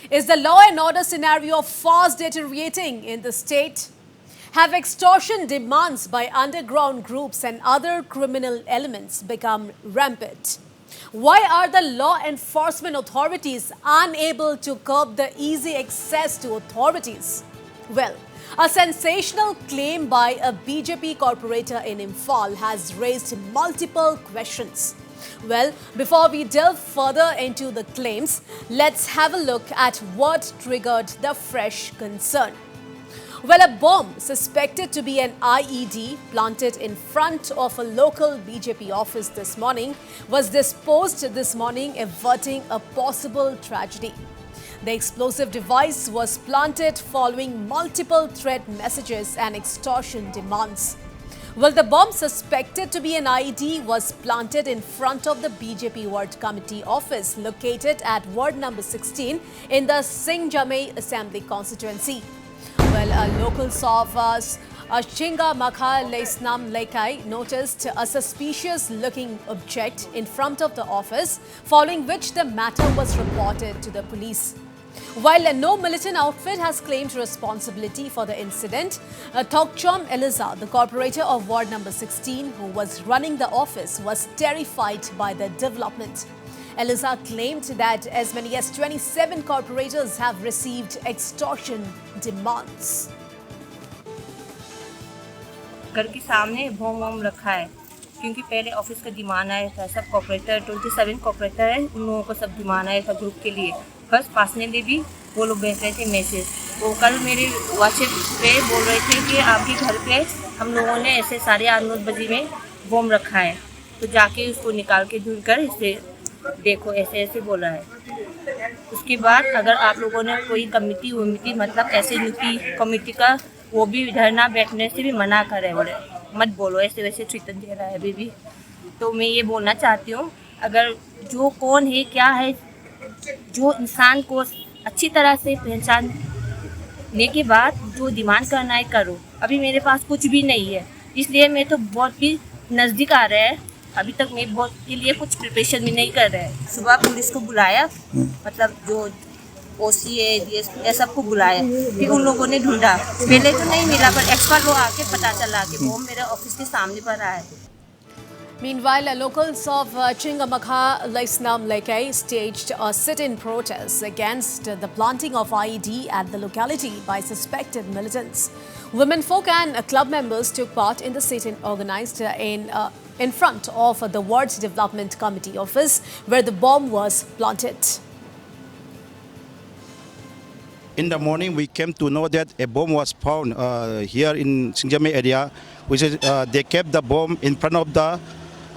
Is the law and order scenario fast deteriorating in the state? Have extortion demands by underground groups and other criminal elements become rampant? Why are the law enforcement authorities unable to curb the easy access to authorities? Well, a sensational claim by a BJP corporator in Imphal has raised multiple questions. Well, before we delve further into the claims, let's have a look at what triggered the fresh concern. Well, a bomb suspected to be an IED planted in front of a local BJP office this morning was disposed this morning, averting a possible tragedy. The explosive device was planted following multiple threat messages and extortion demands. Well, the bomb suspected to be an IED was planted in front of the BJP Ward Committee office located at Ward number 16 in the Singjamei Assembly constituency. Well, locals of Chinga Makha Leisnam Lekai noticed a suspicious-looking object in front of the office, following which the matter was reported to the police. While no militant outfit has claimed responsibility for the incident, Thokchom Eliza, the corporator of Ward number 16, who was running the office, was terrified by the development. Eliza claimed that as many as 27 corporators have received extortion demands. घर के सामने बम रखा है क्योंकि पहले office का demand आया था। सब कॉर्पोरेटर 27 कॉर्पोरेटर है, उन लोगों को सब डिमांड आया था ग्रुप के लिए। बस पासने में भी वो लोग भेज रहे थे मैसेज। वो कल मेरे व्हाट्सएप पे बोल रहे थे कि आपके घर पे हम लोगों ने ऐसे 8:30 बजे में बम रखा है, तो जाके उसको निकाल के ढूंढ कर इसे देखो, ऐसे ऐसे बोला है। उसके बाद अगर आप लोगों ने कोई कमेटी मतलब ऐसे यूपी कमेटी का वो भी इधर ना बैठने से भी मना करे, बोले मत बोलो, ऐसे वैसे ट्रीटमेंट दे रहा है अभी भी। तो मैं ये बोलना चाहती हूँ, अगर जो कौन है क्या है, जो इंसान को अच्छी तरह से पहचानने के बाद जो डिमांड करना है करो। अभी मेरे पास कुछ भी नहीं है, इसलिए मैं तो बहुत भी नज़दीक आ रहा है। अभी तक मैं बहुत के लिए कुछ प्रिपरेशन भी नहीं कर रहे हैं। सुबह पुलिस को बुलाया, मतलब जो ओसी है ये सबको बुलाया, फिर उन लोगों ने ढूंढा। पहले तो नहीं मिला, पर एक्सपर्ट लोग आके पता चला कि वो मेरे ऑफिस के सामने पर आया है। Meanwhile, locals of Chingamakha Leisnam Lekai staged a sit-in protest against the planting of IED at the locality by suspected militants. Womenfolk and club members took part in the sit-in organized in front of the Ward's Development Committee office where the bomb was planted. In the morning, we came to know that a bomb was found here in Singjamei area, which is they kept the bomb in front of the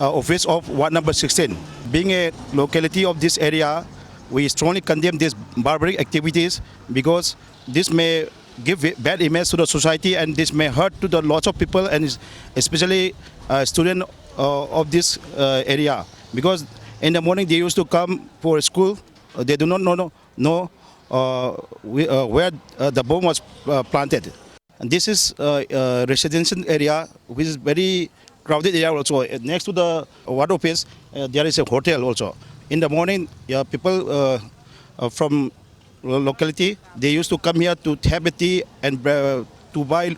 office of Ward number 16. Being a locality of this area, we strongly condemn these barbaric activities because this may give bad image to the society and this may hurt to the lots of people and especially students of this area. Because in the morning they used to come for school, they do not know where the bomb was planted. And this is a residential area which is very crowded area also. Next to the ward office, there is a hotel also. In the morning, people from locality, they used to come here to have a tea and to buy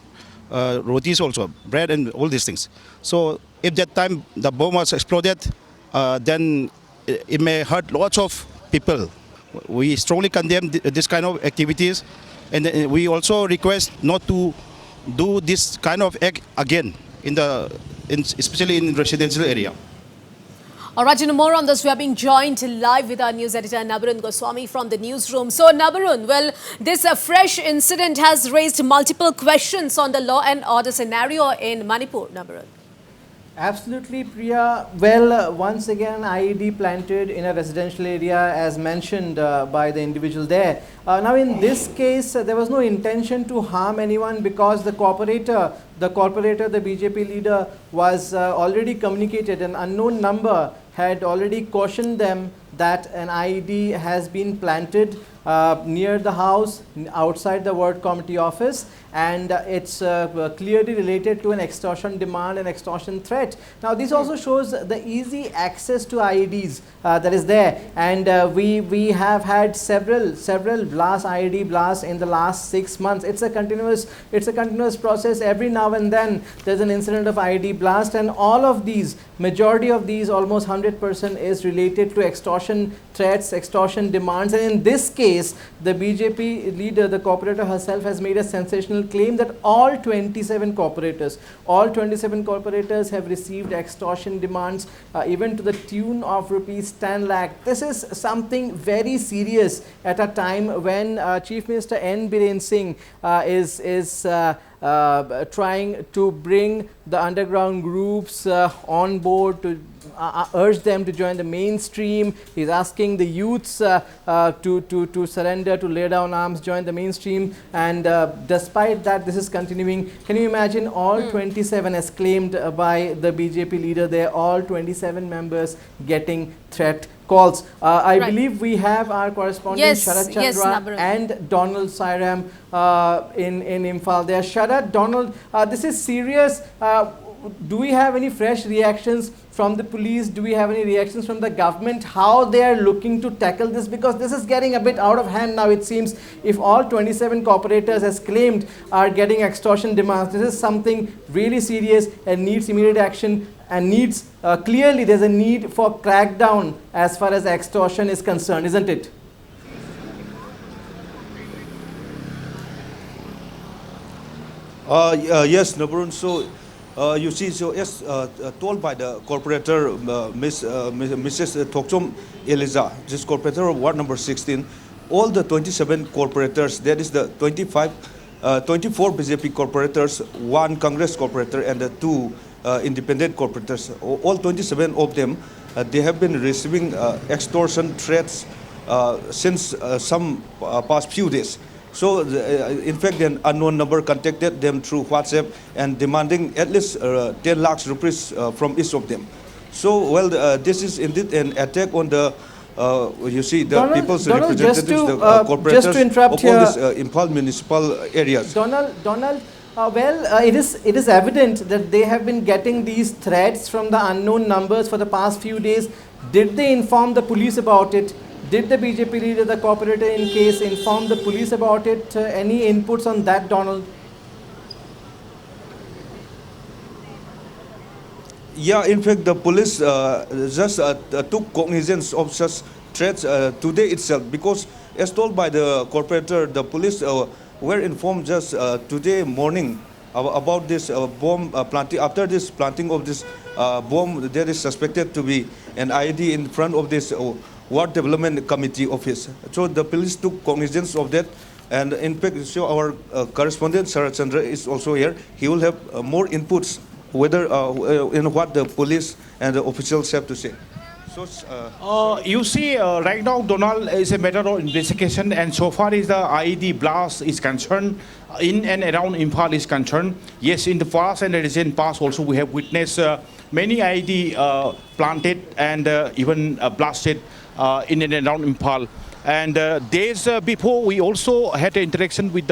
rotis also, bread and all these things. So if that time the bomb was exploded, then it may hurt lots of people. We strongly condemn this kind of activities, and we also request not to do this kind of act again especially in residential area. All right, more on this, we are being joined live with our news editor Nabarun Goswami from the newsroom. So Nabarun, well, this fresh incident has raised multiple questions on the law and order scenario in Manipur. Nabarun. Absolutely, Priya. Well, once again, IED planted in a residential area as mentioned by the individual there. Now, in this case, there was no intention to harm anyone because the corporator, the BJP leader was already communicated. An unknown number had already cautioned them that an IED has been planted near the house, outside the ward committee office, and it's clearly related to an extortion demand and extortion threat. Now this also shows the easy access to IEDs that is there, and we have had several blasts, IED blasts in the last 6 months. It's a continuous process. Every now and then there's an incident of IED blast, and all of these, majority of these, almost 100%, is related to extortion threats, extortion demands. And in this case, the BJP leader, the corporator herself, has made a sensational claim that all 27 corporators have received extortion demands, even to the tune of rupees 10 lakh. This is something very serious at a time when Chief Minister N. Biren Singh is trying to bring the underground groups on board, to urge them to join the mainstream. He's asking the youths to surrender, to lay down arms, join the mainstream, and despite that, this is continuing. Can you imagine all 27, as claimed by the BJP leader there, all 27 members getting threat calls? I believe we have our correspondent Sharat Chandra and Donald Sairam in Imphal there. Sharat, Donald, this is serious. Do we have any fresh reactions from the police? Do we have any reactions from the government, how they are looking to tackle this? Because this is getting a bit out of hand now, it seems. If all 27 corporators, as claimed, are getting extortion demands, this is something really serious and needs immediate action, and needs, clearly there's a need for crackdown as far as extortion is concerned, isn't it? Yes, Nabarun. So you see, so as told by the corporator, Mrs. Tokchom Eliza, this corporator of ward number 16, all the 27 corporators, that is the 24 BJP corporators, 1 Congress corporator, and 2 independent corporators, all 27 of them, they have been receiving extortion threats since some past few days. So, in fact, an unknown number contacted them through WhatsApp and demanding at least 10 lakhs rupees from each of them. So, well, this is indeed an attack on the, you see, the people's representatives, the corporators of all these Imphal municipal areas. Donald, it is evident that they have been getting these threats from the unknown numbers for the past few days. Did they inform the police about it? Did the BJP leader, the corporator in case, inform the police about it? Any inputs on that, Donald? Yeah, in fact, the police just took cognizance of such threats today itself, because as told by the corporator, the police were informed just today morning about this bomb planting. After this planting of this bomb, there is suspected to be an IED in front of this Ward Development Committee office. So the police took cognizance of that, and in fact, so our correspondent Sharat Chandra is also here. He will have more inputs whether in what the police and the officials have to say. So, you see, right now, Donald, is a matter of investigation, and so far as the IED blast is concerned, in and around Imphal is concerned, yes, in the past and the recent past also we have witnessed many IED planted and even blasted in and around Imphal. And days before, we also had an interaction with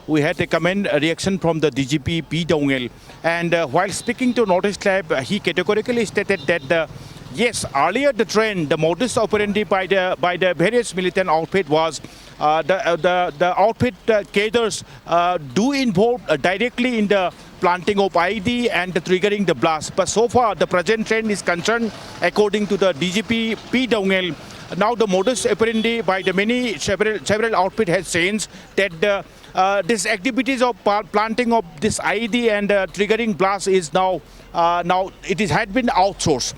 we had a comment reaction from the DGP P. Dongel. And while speaking to Notice Lab, he categorically stated that yes, earlier the trend, the modus operandi by the various militant outfit was the outfit cadres do involve directly in the planting of IED and triggering the blast. But so far, the present trend is concerned, according to the DGP P. Dongel. Now the modus operandi by the several outfit has changed, that these activities of planting of this IED and triggering blast is now had been outsourced.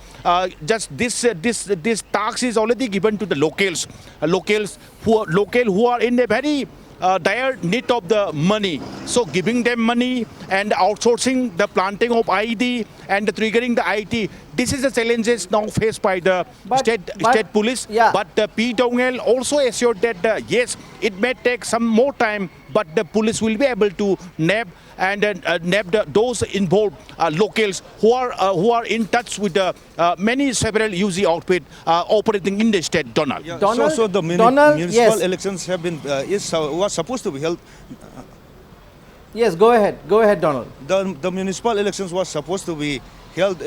Just this task is already given to the locals who are in a very dire need of the money. So giving them money and outsourcing the planting of IED and triggering the IT, this is the challenges now faced by the state police. yeah. But P. Dongel also assured that yes, it may take some more time, but the police will be able to nab those involved locals who are in touch with many several UZ outfits operating in the state. Donald. Yeah, Donald, so the Donald, municipal yes. elections have been was supposed to be held. Yes, go ahead. Go ahead, Donald. The municipal elections was supposed to be held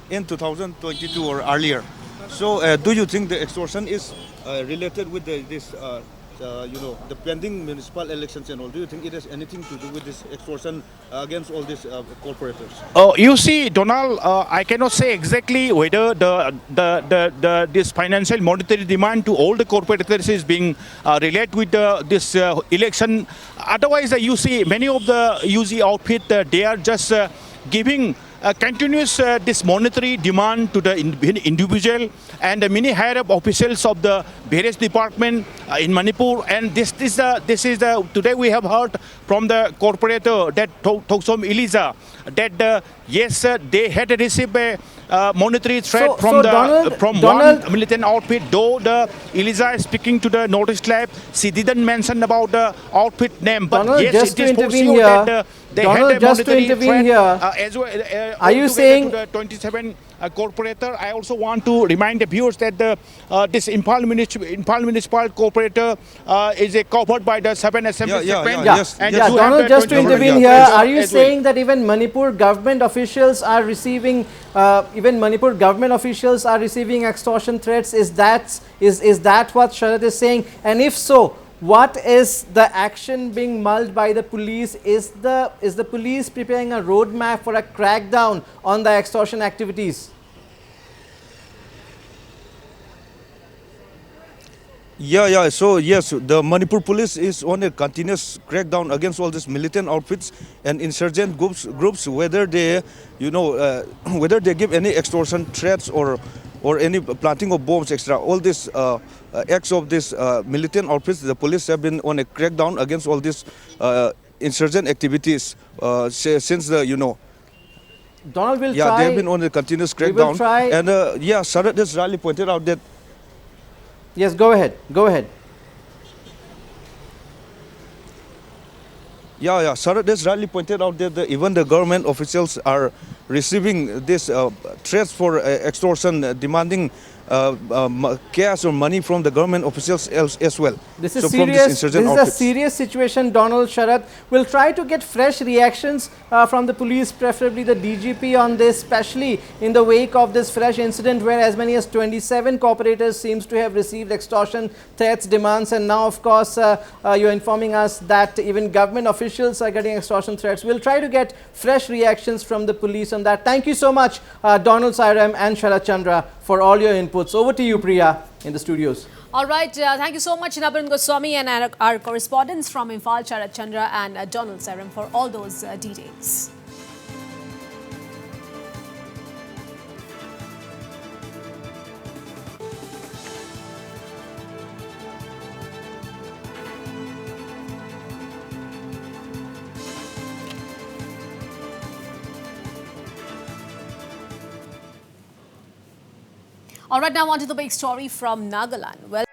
in 2022 or earlier. So do you think the extortion is related with this? The pending municipal elections and all. Do you think it has anything to do with this extortion against all these corporators? You see, Donald, I cannot say exactly whether this financial monetary demand to all the corporators is being related with this election. Otherwise, you see, many of the UZ outfit, they are just giving continuous this monetary demand to the individual and the many higher up officials of the various departments in Manipur. And this is the today we have heard from the corporator that Thoksom Eliza that yes, they had received a monetary threat from Donald, one militant outfit. Though the Eliza is speaking to the Notice Lab, she didn't mention about the outfit name. But Donald, yes, just it is to intervene foreseen here, that they Donald, had a just to monetary intervene threat, here, as well, are you altogether saying to the 27 corporator? I also want to remind the viewers that this Imphal Municipal Corporator is covered by the 7 assembly segment. Yes. And Yeah, you have Donald, the just to 27 intervene here, corporators are you as well. saying that even Manipur government officials are receiving, extortion threats? Is that what Sharad is saying? And if so, what is the action being mulled by the police? Is the police preparing a roadmap for a crackdown on the extortion activities? Yeah. So yes, the Manipur police is on a continuous crackdown against all these militant outfits and insurgent groups, whether they, whether they give any extortion threats or any planting of bombs, extra. All these acts of these militant outfits, the police have been on a crackdown against all these insurgent activities since the Donald will yeah, try. they have been on a continuous We will crackdown. try. And Sharad has rightly pointed out that. Yes, go ahead. Go ahead. Yeah. Sharad has rightly pointed out that even the government officials are receiving these threats for extortion, demanding cash or money from the government officials as well. This is so from serious. this insurgent This is a outfits. serious situation, Donald. Sharad will try to get fresh reactions from the police, preferably the DGP, on this, especially in the wake of this fresh incident where as many as 27 corporators seems to have received extortion threats, demands, and now, of course, you're informing us that even government officials are getting extortion threats. We'll try to get fresh reactions from the police on that. Thank you so much, Donald Sairam and Sharad Chandra, for all your inputs. Over to you, Priya, in the studios. All right, thank you so much, Nabarun Goswami, and our correspondents from Imphal, Sharad Chandra and Donald Sairam, for all those details. All right, now on to the big story from Nagaland. Well,